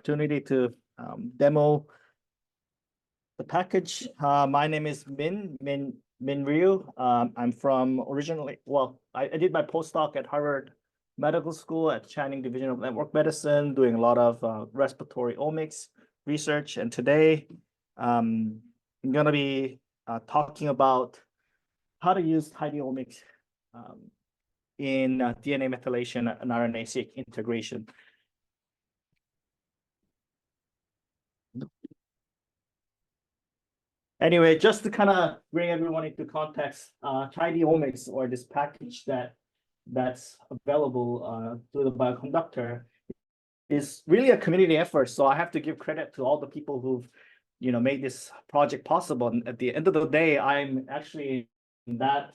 opportunity to demo the package. My name is Min Ryu. I'm from originally, I did my postdoc at Harvard Medical School at Channing Division of Network Medicine, doing a lot of respiratory omics research. And today, I'm going to be talking about how to use tidyomics in DNA methylation and RNA-seq integration. Anyway, just to kind of bring everyone into context, tidyomics, or this package that's available through the bioconductor, is really a community effort. So I have to give credit to all the people who've made this project possible. And at the end of the day, I'm actually in that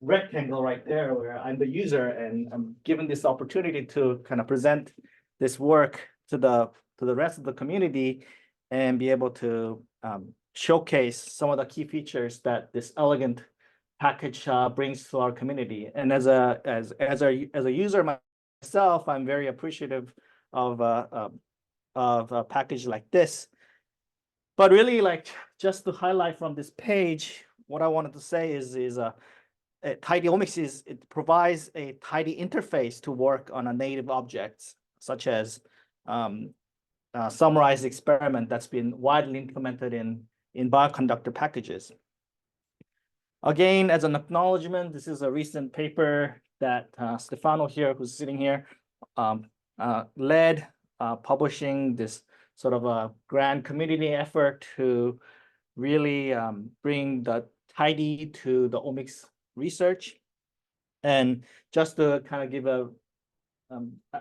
rectangle right there where I'm the user, and I'm given this opportunity to kind of present this work to the rest of the community and be able to showcase some of the key features that this elegant package brings to our community. And as a user myself, I'm very appreciative of a package like this. But really, like, just to highlight from this page, what I wanted to say is tidyomics it provides a tidy interface to work on a native objects, such as summarized experiment that's been widely implemented in bioconductor packages. Again, as an acknowledgement, this is a recent paper that Stefano here, who's sitting here, led, publishing this sort of a grand community effort to really bring the tidy to the omics research. And just to kind of give a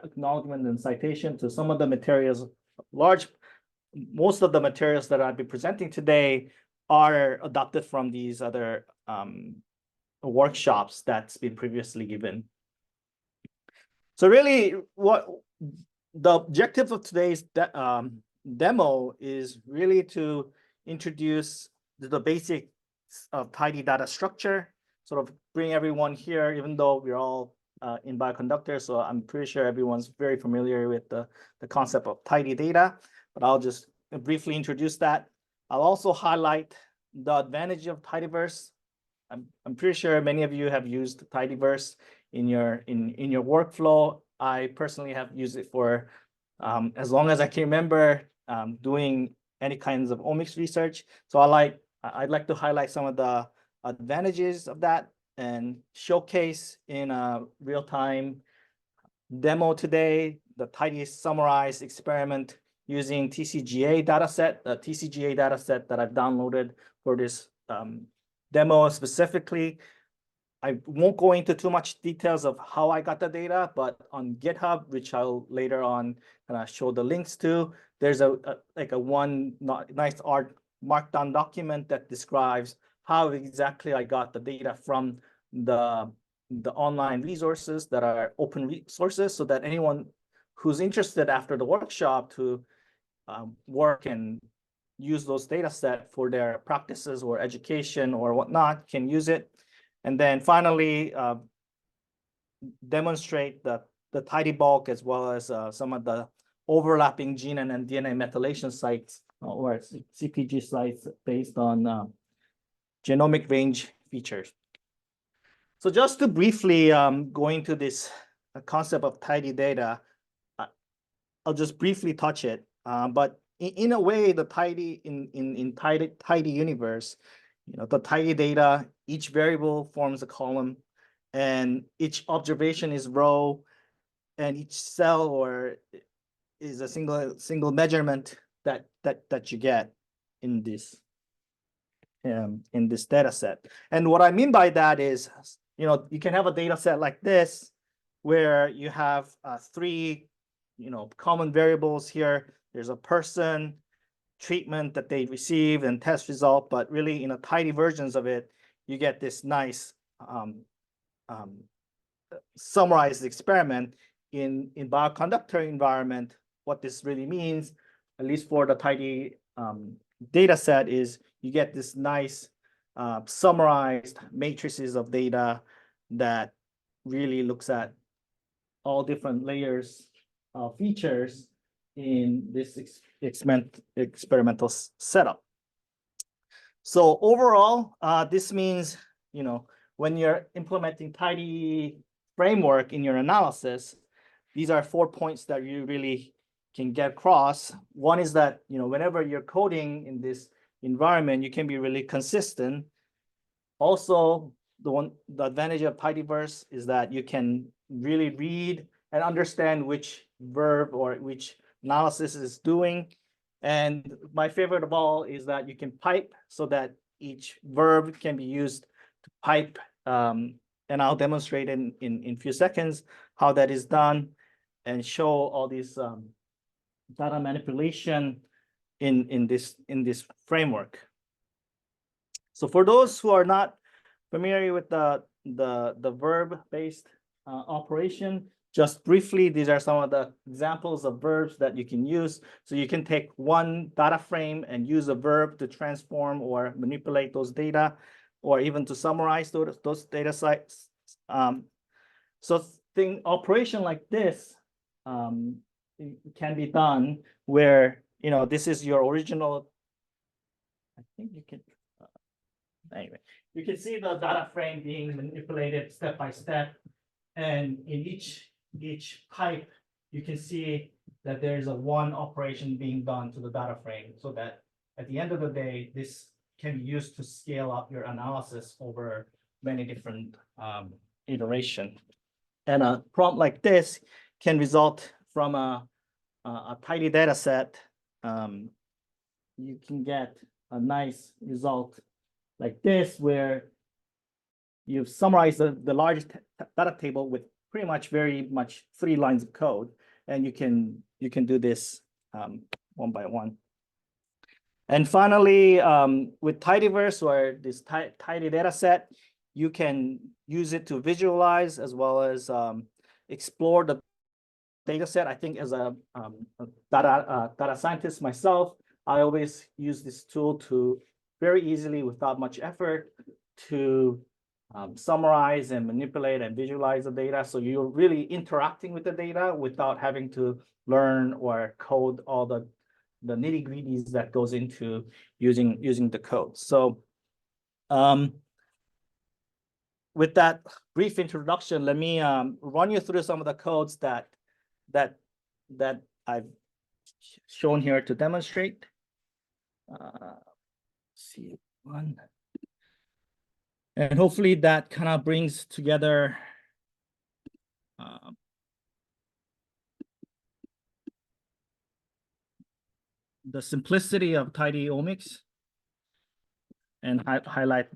acknowledgement and citation to some of the materials, most of the materials that I'll be presenting today are adopted from these other workshops that's been previously given. So really, what the objective of today's demo is really to introduce the basics of tidy data structure, sort of bring everyone here, even though we're all in bioconductors, so I'm pretty sure everyone's very familiar with the concept of tidy data, but I'll just briefly introduce that. I'll also highlight the advantage of tidyverse. I'm pretty sure many of you have used tidyverse in your workflow. I personally have used it for as long as I can remember, doing any kinds of omics research. So I'd like to highlight some of the advantages of that and showcase in a real-time demo today the tidy summarized experiment using TCGA dataset, a TCGA dataset that I've downloaded for this demo specifically. I won't go into too much details of how I got the data, but on GitHub, which I'll later on show the links to, there's one nice art markdown document that describes how exactly I got the data from the online resources that are open resources, so that anyone who's interested after the workshop to work and use those data set for their practices or education or whatnot can use it. And then finally, demonstrate the tidy bulk as well as some of the overlapping gene and DNA methylation sites or CPG sites based on genomic range features. So just to briefly go into this concept of tidy data, I'll just briefly touch it. But in a way, the tidy in tidy universe, the tidy data, each variable forms a column, and each observation is row, and each cell or is a single measurement that you get in this data set. And what I mean by that is, you can have a data set like this where you have three common variables here. There's a person, treatment that they received, and test result. But really, in a tidy versions of it, you get this nice summarized experiment in bioconductor environment. What this really means, at least for the tidy data set, is you get this nice summarized matrices of data that really looks at all different layers of features in this experimental setup. So overall, this means, when you're implementing tidy framework in your analysis, these are 4 points that you really can get across. One is that, whenever you're coding in this environment, you can be really consistent. Also, the advantage of tidyverse is that you can really read and understand which verb or which analysis is doing. And my favorite of all is that you can pipe so that each verb can be used to pipe. And I'll demonstrate in a few seconds how that is done and show all these data manipulation in this framework. So for those who are not familiar with the verb-based operation, just briefly, these are some of the examples of verbs that you can use. So you can take one data frame and use a verb to transform or manipulate those data, or even to summarize those data sites. So operation like this can be done where, this is your original. I think you can, anyway, you can see the data frame being manipulated step by step. And in each pipe, you can see that there's a one operation being done to the data frame, so that at the end of the day, this can be used to scale up your analysis over many different iteration. And a prompt like this can result from a tidy data set. You can get a nice result like this, where you've summarized the largest data table with pretty much very much 3 lines of code, and you can do this one by one. And finally, with tidyverse or this tidy data set, you can use it to visualize as well as explore the data set. I think as a data scientist myself, I always use this tool to very easily, without much effort, to summarize and manipulate and visualize the data. So you're really interacting with the data without having to learn or code all the nitty-gritties that goes into using the code. So with that brief introduction, let me run you through some of the codes that I've shown here to demonstrate. See one. And hopefully that kind of brings together the simplicity of tidyomics and highlight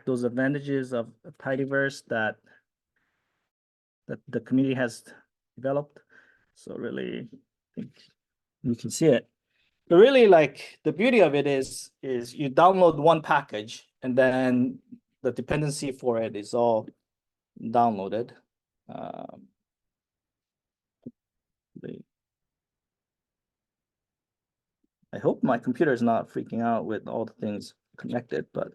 those advantages of tidyverse that the community has developed. So really, I think you can see it. But really, like, the beauty of it is you download one package and then the dependency for it is all downloaded. I hope my computer is not freaking out with all the things connected, but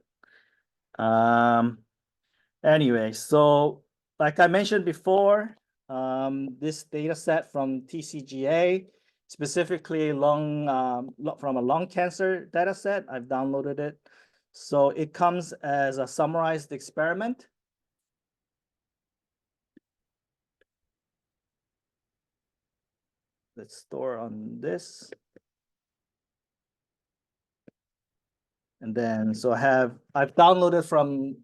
anyway, so like I mentioned before, this data set from TCGA, specifically from a lung cancer data set, I've downloaded it. So it comes as a summarized experiment. Let's store on this. And then, so I've downloaded from,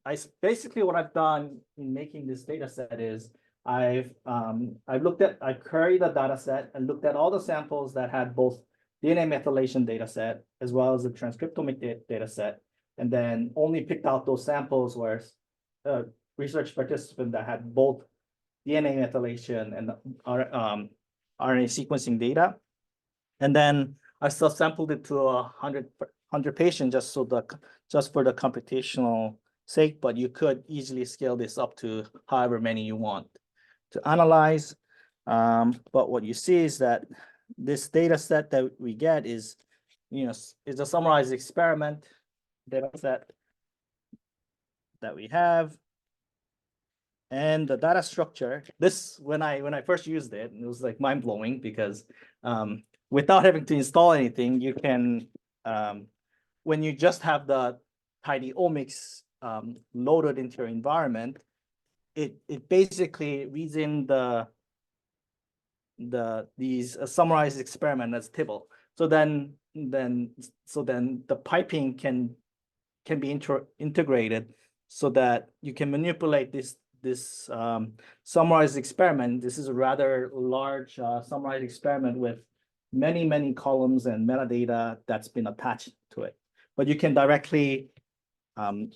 basically what I've done in making this data set is I've queried the data set and looked at all the samples that had both DNA methylation data set as well as the transcriptomic data set, and then only picked out those samples where research participant that had both DNA methylation and RNA sequencing data. And then I still sampled it to 100 patients just for the computational sake, but you could easily scale this up to however many you want to analyze. But what you see is that this data set that we get is a summarized experiment data set that we have. And the data structure, this, when I first used it, it was like mind-blowing because without having to install anything, you can, when you just have the tidyomics loaded into your environment, it basically reads in these summarized experiment as table. So then the piping can be integrated so that you can manipulate this summarized experiment. This is a rather large summarized experiment with many columns and metadata that's been attached to it. But you can directly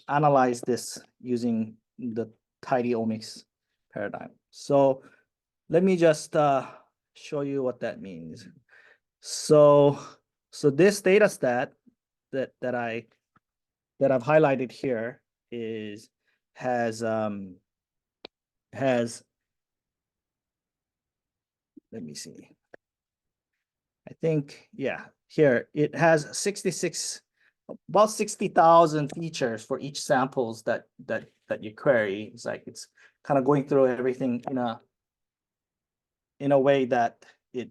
analyze this using the tidyomics paradigm. So let me just show you what that means. So this data set that I've highlighted here has let me see. I think, yeah, here it has about 60,000 features for each samples that you query. It's like it's kind of going through everything in a way that it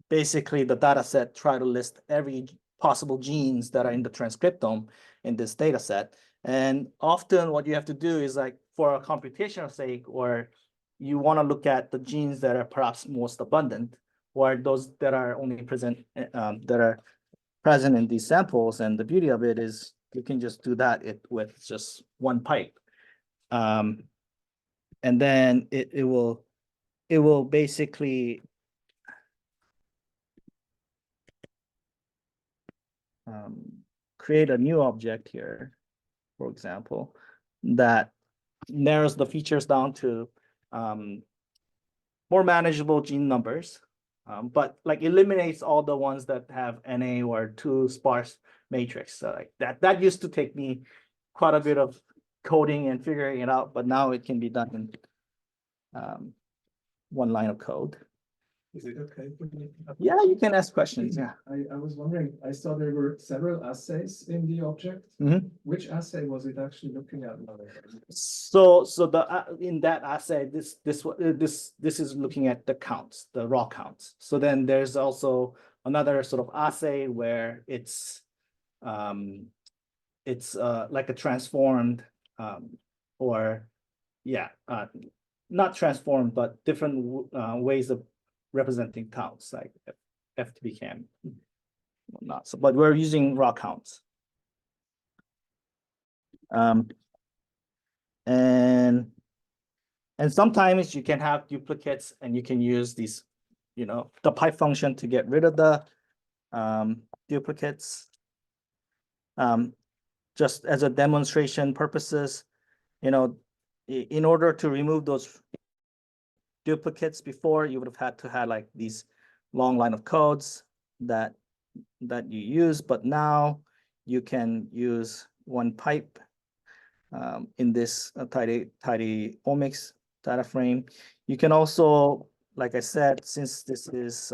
basically the data set try to list every possible genes that are in the transcriptome in this data set. And often what you have to do is like for a computational sake, or you want to look at the genes that are perhaps most abundant, or those that are only present in these samples. And the beauty of it is you can just do that with just one pipe. And then it will basically create a new object here, for example, that narrows the features down to more manageable gene numbers, but like eliminates all the ones that have NA or too sparse matrix. So like that used to take me quite a bit of coding and figuring it out, but now it can be done in one line of code. Is it okay for me? Yeah, you can ask questions. Yeah. I was wondering, I saw there were several assays in the object. Mhm. Which assay was it actually looking at? So the in that assay, this is looking at the counts, the raw counts. So then there's also another sort of assay where it's like a transformed or yeah, not transformed, but different ways of representing counts, like FTP-cam, whatnot. So, but we're using raw counts. And sometimes you can have duplicates, and you can use these, the pipe function to get rid of the duplicates. Just as a demonstration purposes, in order to remove those duplicates before, you would have had to have like these long line of codes that you use, but now you can use one pipe in this tidyomics data frame. You can also, like I said, since this is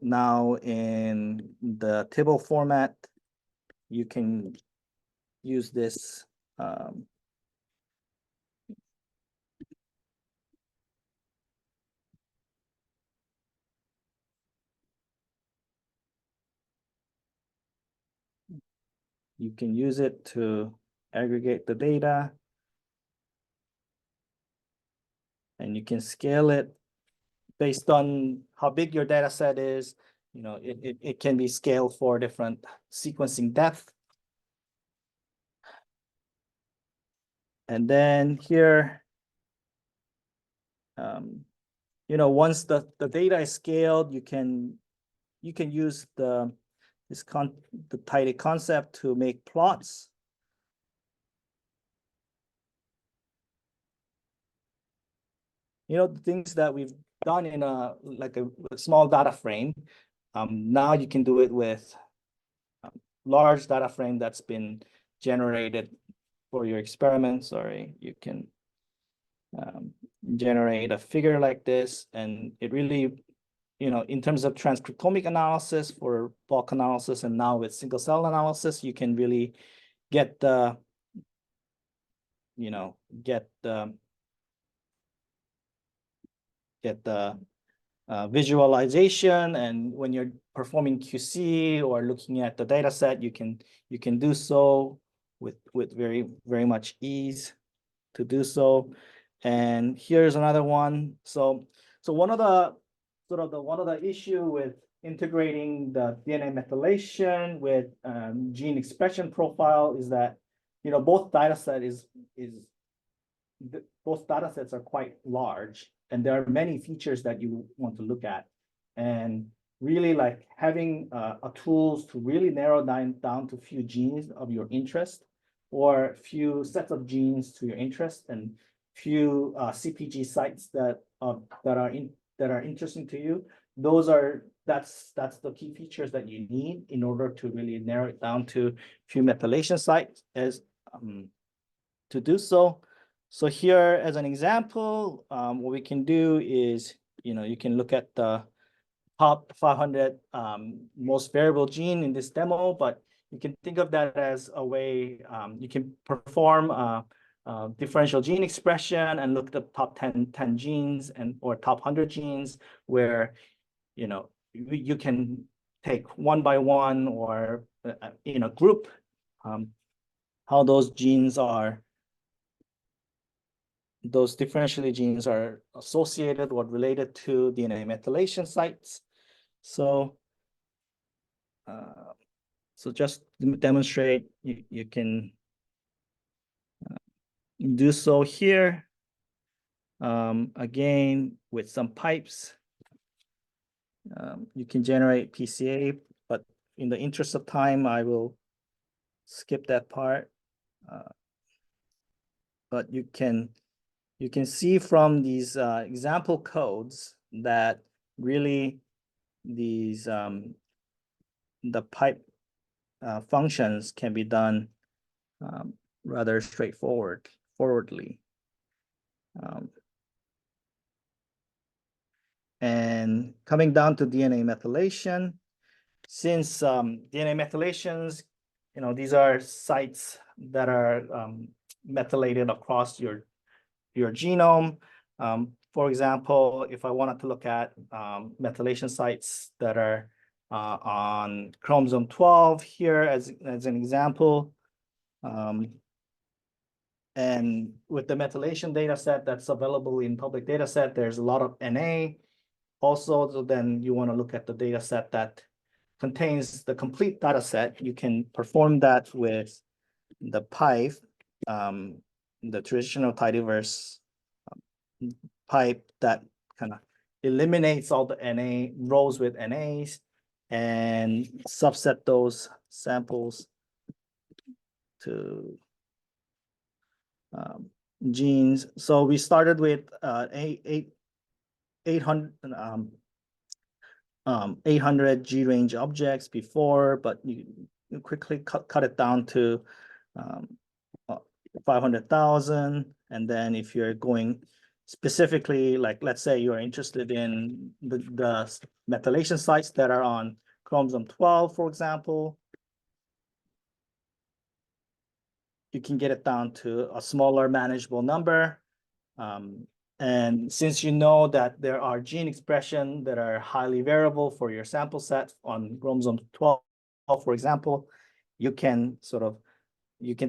now in the table format, you can use this you can use it to aggregate the data, and you can scale it based on how big your data set is. It can be scaled for different sequencing depth. And then here, once the data is scaled, you can use the tidy concept to make plots. The things that we've done in a small data frame, now you can do it with large data frame that's been generated for your experiments. Sorry, you can generate a figure like this, and it really, in terms of transcriptomic analysis for bulk analysis, and now with single cell analysis, you can really get the, get the visualization. And when you're performing QC or looking at the data set, you can do so with very much ease to do so. And here's another one. So one of the issue with integrating the DNA methylation with gene expression profile is that both data sets are quite large, and there are many features that you want to look at. And really, like, having a tools to really narrow down to few genes of your interest, or few sets of genes to your interest, and few CPG sites that are interesting to you. That's the key features that you need in order to really narrow it down to few methylation sites as to do so. So here, as an example, what we can do is, you can look at the top 500 most variable gene in this demo, but you can think of that as a way you can perform differential gene expression and look at the top 10 genes or top 100 genes, where you can take one by one, or in a group, how those differential genes are associated or related to DNA methylation sites. So just to demonstrate, you can do so here. Again, with some pipes, you can generate PCA, but in the interest of time, I will skip that part. But you can see from these example codes that really these the pipe functions can be done rather forwardly. And coming down to DNA methylation, since DNA methylations, these are sites that are methylated across your genome. For example, if I wanted to look at methylation sites that are on chromosome 12 here as an example, and with the methylation data set that's available in public data set, there's a lot of NA. Also, so then you want to look at the data set that contains the complete data set. You can perform that with the pipe, the traditional tidyverse pipe that kind of eliminates all the NA rows with NAs and subset those samples to genes. So we started with 800 G range objects before, but you quickly cut it down to 500,000. And then if you're going specifically, like, let's say you're interested in the methylation sites that are on chromosome 12, for example, you can get it down to a smaller manageable number. And since you know that there are gene expression that are highly variable for your sample set on chromosome 12, for example, you can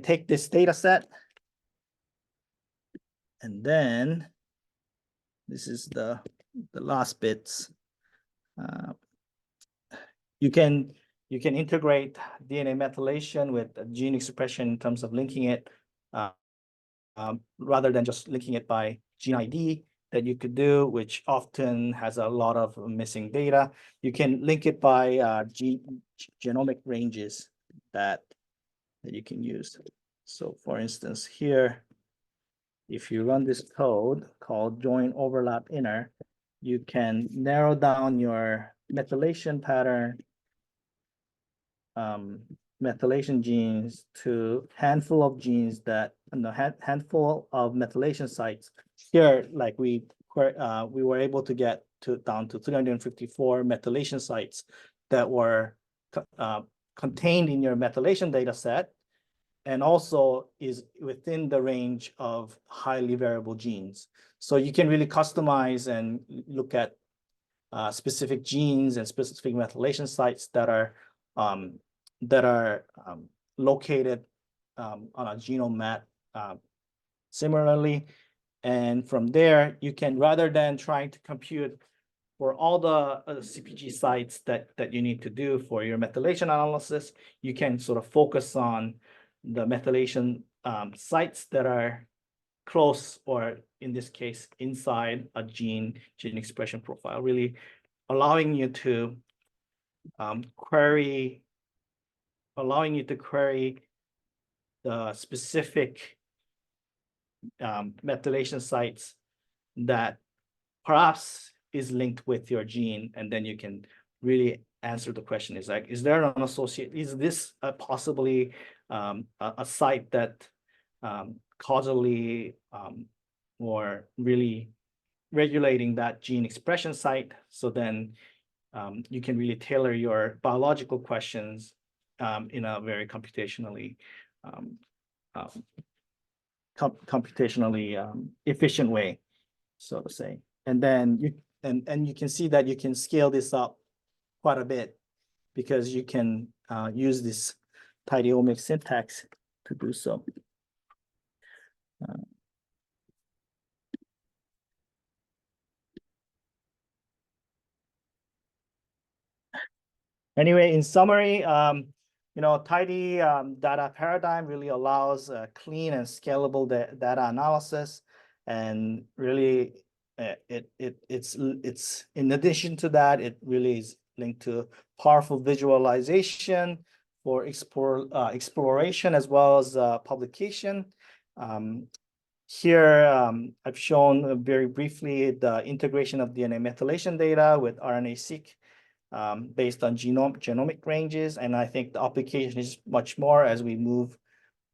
take this data set, and then this is the last bits. You can integrate DNA methylation with gene expression in terms of linking it, rather than just linking it by gene ID that you could do, which often has a lot of missing data. You can link it by genomic ranges that you can use. So for instance, here, if you run this code called join overlap inner, you can narrow down your methylation pattern, methylation genes to handful of genes that, handful of methylation sites. Here, like we were able to get down to 354 methylation sites that were contained in your methylation data set. and also is within the range of highly variable genes. So you can really customize and look at specific genes and specific methylation sites that are located on a genome map similarly. And from there, you can, rather than trying to compute for all the CPG sites that you need to do for your methylation analysis, you can sort of focus on the methylation sites that are close, or in this case, inside a gene expression profile, really allowing you to query the specific methylation sites that perhaps is linked with your gene, and then you can really answer the question, is like, is there an associate, is this possibly a site that causally or really regulating that gene expression site? So then you can really tailor your biological questions in a very computationally efficient way, so to say. And then you can see that you can scale this up quite a bit, because you can use this tidyomics syntax to do so. Anyway, in summary, tidy data paradigm really allows clean and scalable data analysis, and really it's in addition to that, it really is linked to powerful visualization for exploration as well as publication. Here, I've shown very briefly the integration of DNA methylation data with RNA-seq based on genomic ranges. And I think the application is much more as we move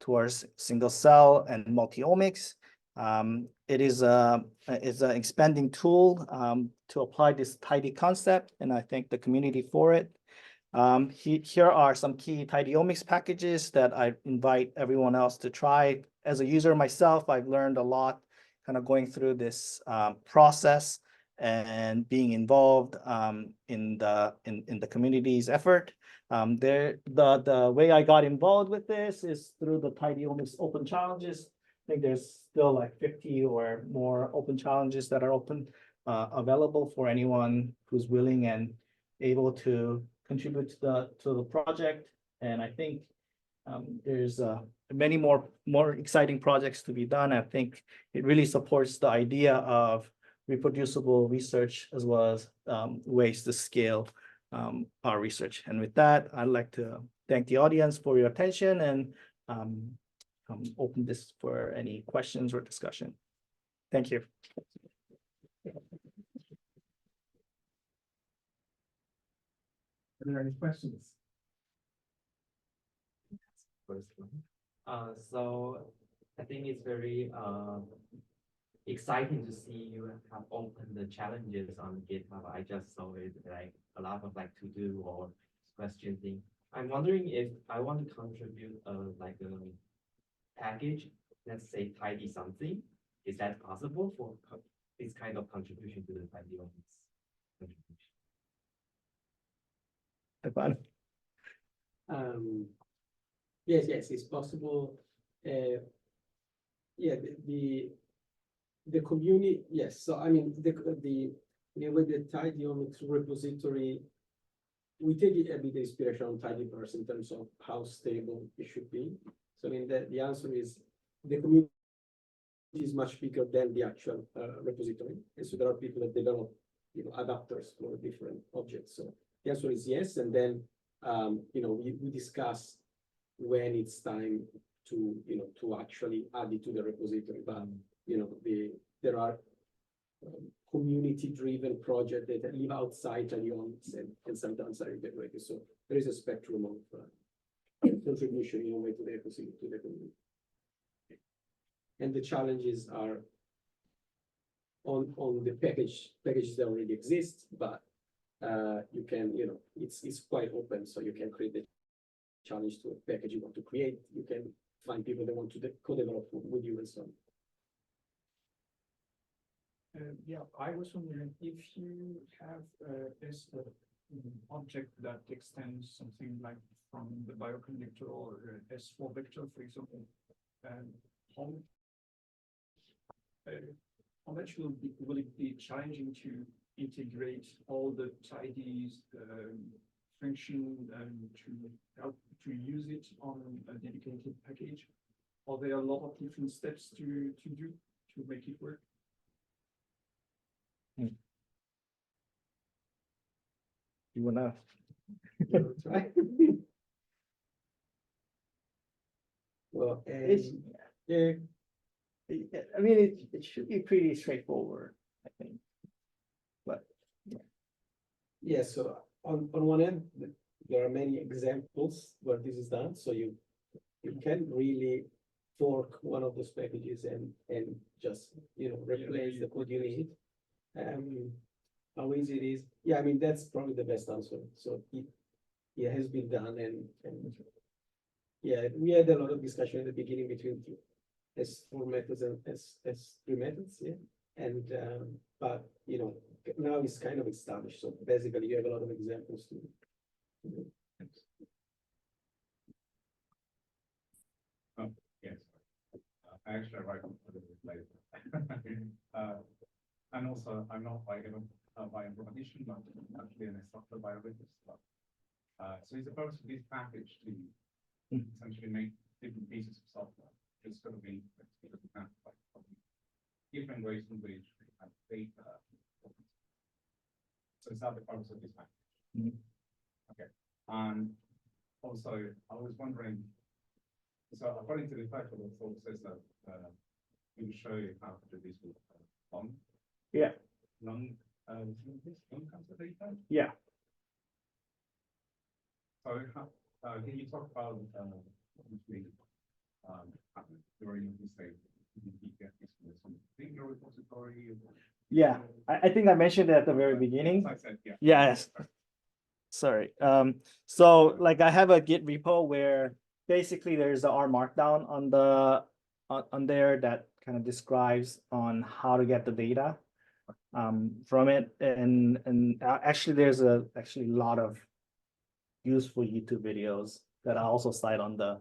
towards single cell and multi-omics. It is an expanding tool to apply this tidy concept, and I thank the community for it. Here are some key tidyomics packages that I invite everyone else to try. As a user myself, I've learned a lot kind of going through this process and being involved in the community's effort. The way I got involved with this is through the tidyomics open challenges. I think there's still like 50 or more open challenges that are available for anyone who's willing and able to contribute to the project. And I think there's many more exciting projects to be done. I think it really supports the idea of reproducible research as well as ways to scale our research. And with that, I'd like to thank the audience for your attention, and open this for any questions or discussion. Thank you. Are there any questions? First one. So I think it's very exciting to see you have opened the challenges on GitHub. I just saw it, like a lot of like to do or question thing. I'm wondering if I want to contribute like a package, let's say tidy something. Is that possible for this kind of contribution to the tidyomics contribution? Stefano. Yes, it's possible. Yeah, the community, yes. So I mean, the with the tidyomics repository, we take it a bit inspiration on tidyverse in terms of how stable it should be. So I mean, the answer is the community is much bigger than the actual repository, and so there are people that develop adapters for different objects. So the answer is yes, and then we discuss when it's time to to actually add it to the repository. But there are community-driven projects that live outside tidyomics and sometimes are integrated. So there is a spectrum of contribution in a way to the community. And the challenges are on the packages that already exist, but you can it's quite open, so you can create the challenge to a package you want to create. You can find people that want to co-develop with you and so on. Yeah, I was wondering if you have this object that extends something like from the bioconductor or S4 vector, for example, and how much will it be challenging to integrate all the tidies function to help to use it on a dedicated package? Are there a lot of different steps to do to make it work? You wanna? Try. Well, It's- yeah, I mean, it should be pretty straightforward, I think. But yeah, so on one end, there are many examples where this is done, so you can really fork one of those packages and just, replace the code you need. How easy it is, yeah, I mean, that's probably the best answer, so it has been done and yeah, we had a lot of discussion at the beginning between S4 methods and S3 methods, yeah. And but now it's kind of established. So basically you have a lot of examples to do. Oh, yes. I actually write a little bit later. And also I'm not bioinformatician, but actually an software biologist. So it's supposed to be this package to essentially make different pieces of software. It's going to be different ways in which we have data. So it's not the purpose of this package. Okay. And also, I was wondering, so according to the title, it also says that we will show you how to do this with lung. Yeah. Lung cancer data. yeah, So can you talk about obviously during this stage, did you get this from some bigger repository? yeah. I think I mentioned it at the very beginning. As I said, yeah. Yes. Sorry. So like I have a Git repo where basically there's a R markdown on the on there that kind of describes on how to get the data from it, and actually there's a lot of useful YouTube videos that I also cite on the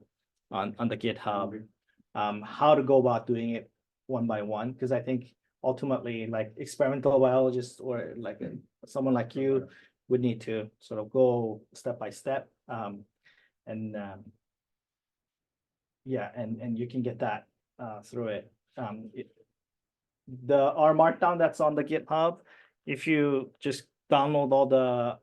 GitHub, how to go about doing it one by one, because I think ultimately like experimental biologists or like someone like you would need to sort of go step by step, and yeah, and you can get that through it. The R markdown that's on the GitHub, if you just download all the